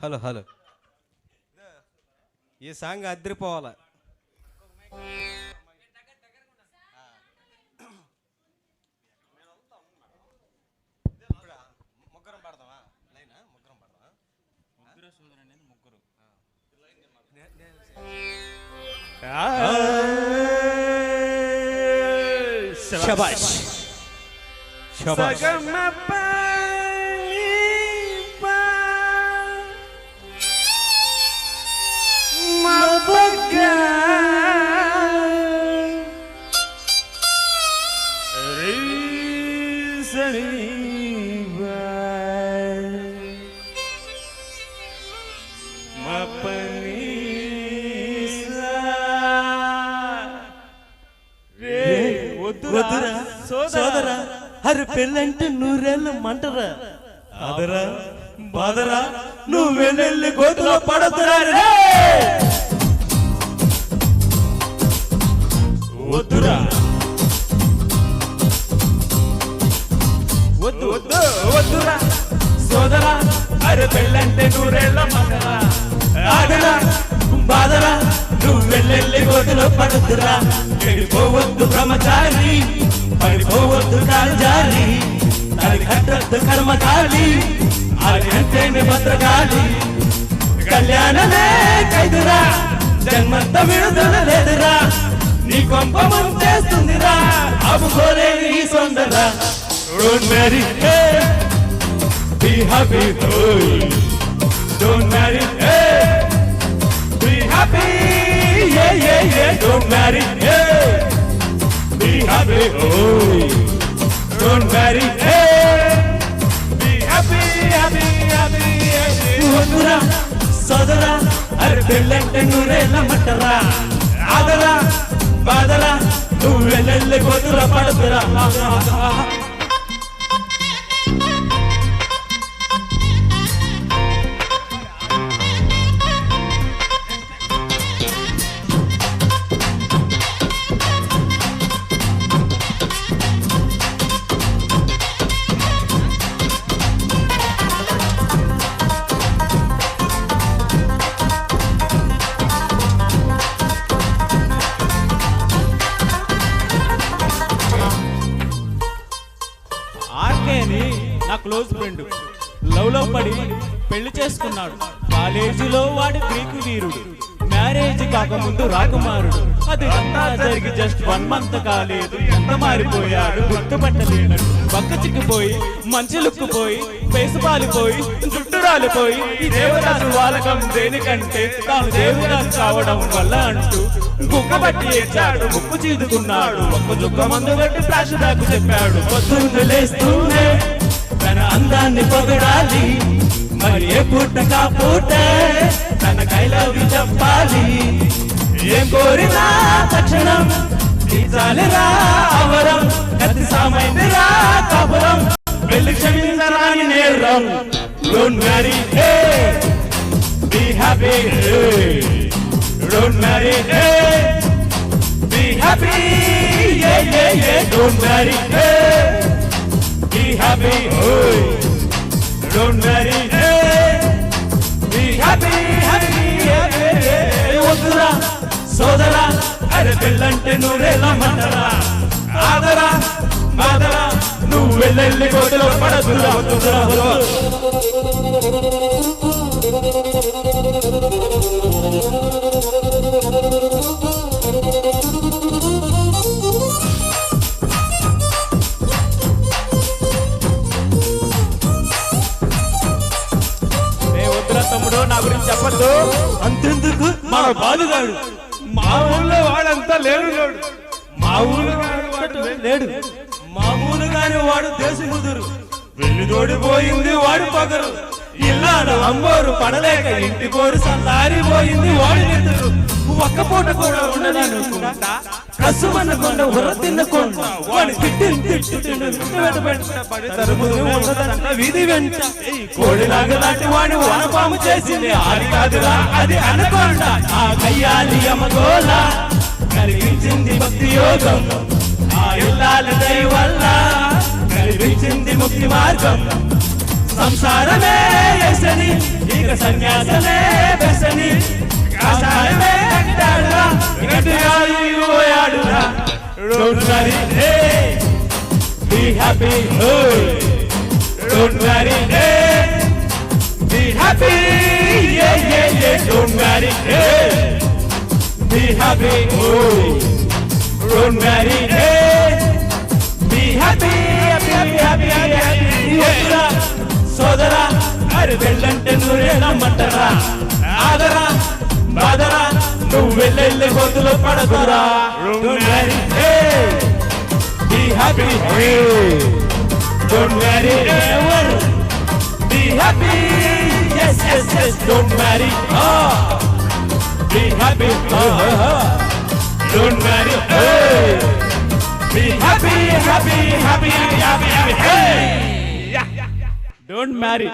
Hello hello, ఈ song అద్దరిపోవాల. ముగ్గురం పడదామా? లైనా ముగ్గురం పడదామా? ముగ్గురు సోదరు అనేది ముగ్గురు. శబాష్ శబాష్. సోదరా, అరే పెళ్ళంటే నూరేళ్ళు మంటరా, అదరా బాదరా, నువ్వు వెళ్ళెళ్ళి గోతులో పడతురా. వద్దురా, వద్దు వద్దు వద్దురా సోదరా, అరే పెళ్ళంటే నూరేళ్ళ మంటరా, ఆదరా బాదరా, నువ్వు వెళ్ళెళ్ళి గోతులో పడుతురా. వెళ్ళిపోవద్దు బ్రహ్మచారి, పడిపోవద్దు కాల్జారి, అది కట్టద్దు కర్మకాలి, అది అంటేనే భద్రకాలి. కళ్యాణమే కైదురా, జన్మంత విడుదల లేదురా, నీ కొంప ముంచేస్తుందిరా, అబ్బుకోలేని ఈ సొందరా. Don't marry, hey, be happy, oh. Don't marry, hey, be happy, yeah, yeah, yeah. Don't marry, hey, be happy, oh. Don't marry, hey, be happy, happy, happy, happy. వద్దురా సోదరా, అరే పెళ్ళంటే నూరేళ్ళ మంటరా, ఆదరా బాదరా, నువ్వు వెళ్ళెళ్ళి గోతులో పడుతురా. నా క్లోజ్ ఫ్రెండ్ లవ్ లో పడి పెళ్లి చేసుకున్నాడు. కాలేజీలో వాడు గ్రీకు వీరుడు, మ్యారేజ్ కాకముందు రాకుమారుడు. అది అంతా జరిగి జస్ట్ 1 month కాలేదు, ఎంత మారిపోయాడు గుర్తుపట్టలేనట్టు. పక్క చిక్కిపోయి మంచి లుక్కుపోయి పేసు పాలిపోయి జుట్టు రాలిపోయి, ఈ దేవదాసు వాలకం దేనికంటే తాను దేవదాసు కావడం వల్ల అంటూ గుక్కబట్టి ఏడ్చాడు, ముక్కు చీదుకున్నాడు. ఒక్క చుక్క మందు పెట్టి ఫ్లాష్ బ్యాక్ చెప్పాడు. పొద్దున్న లేస్తూనే తన అందాన్ని పొగడాలి, మరి ఏ పూట కా పూట తన కైలవి చెప్పాలి. ఏం కోరినా తక్షణం తీర్చాలిరా అవరం, కత్తి సామైందిరా కబరం, వెళ్ళి క్షమించరాని నేరం. Don't marry, hey, be happy, hey. Don't marry, hey, be happy, yeah, yeah, yeah. Don't marry, hey, be happy, hey. Don't marry, hey, be happy, happy, happy, hey. వద్దురా సోదరా, అరే పెళ్ళంటే నూరేళ్ళ మంటరా, ఆదరా బాదరా, నువ్వు వెళ్ళెళ్ళి గోతులో పడదురా. వద్దురా తమ్ముడు, నా గురించి చెప్పద్దు. అంతెందుకు, మన బాలుగాడు మా ఊళ్ళో వాడంతా లేడు, మా ఊళ్ళో లేడు, మామూలు గాని వాడు దేశముదురు. వెళ్ళి తోడిపోయింది వాడు పగరు, ఇల్లాడ అమ్మోరు పడలేక ఇంటి కోరు సల్లారిపోయింది వాడి నిద్రు. ఒక్క పూట కూడా ఉండదనుకుంటా, కసుమనకుండా ఉర్ర తిన్నకుండా వాడి వీధి వెంట కోడిలాగా లాంటి వాడి వనపాము చేసింది. అది కాదురా అది అనకుండా ఆ కయ్యాలి అమగోల కలిగించింది భక్తి యోగం, ఆ ఇల్లాల దయ వల్ల కలిగించింది ముక్తి మార్గం. మార్గం సంసారమే ఎసని ఇక సన్యాసమే బెసని కాషాయమే కట్టాడురా గట్టిగా పోయాడురా don't worry be happy don't worry be happy don't worry be happy don't worry be happy సోదరా అరే వెళ్ళంటే నువ్వేనమ్మంటారా ఆదరా బాదరా నువ్వు వెళ్ళెళ్ళే గొంతులో పడదురా don't worry be happy don't worry be happy yes don't worry be happy don't worry be happy hey don't marry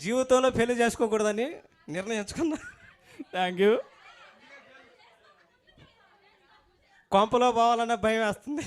జీవితంలో పెళ్లి చేసుకోకూడదని నిర్ణయించుకున్నా. Thank you. కొంపలో పోవాలన్న భయం వేస్తుంది.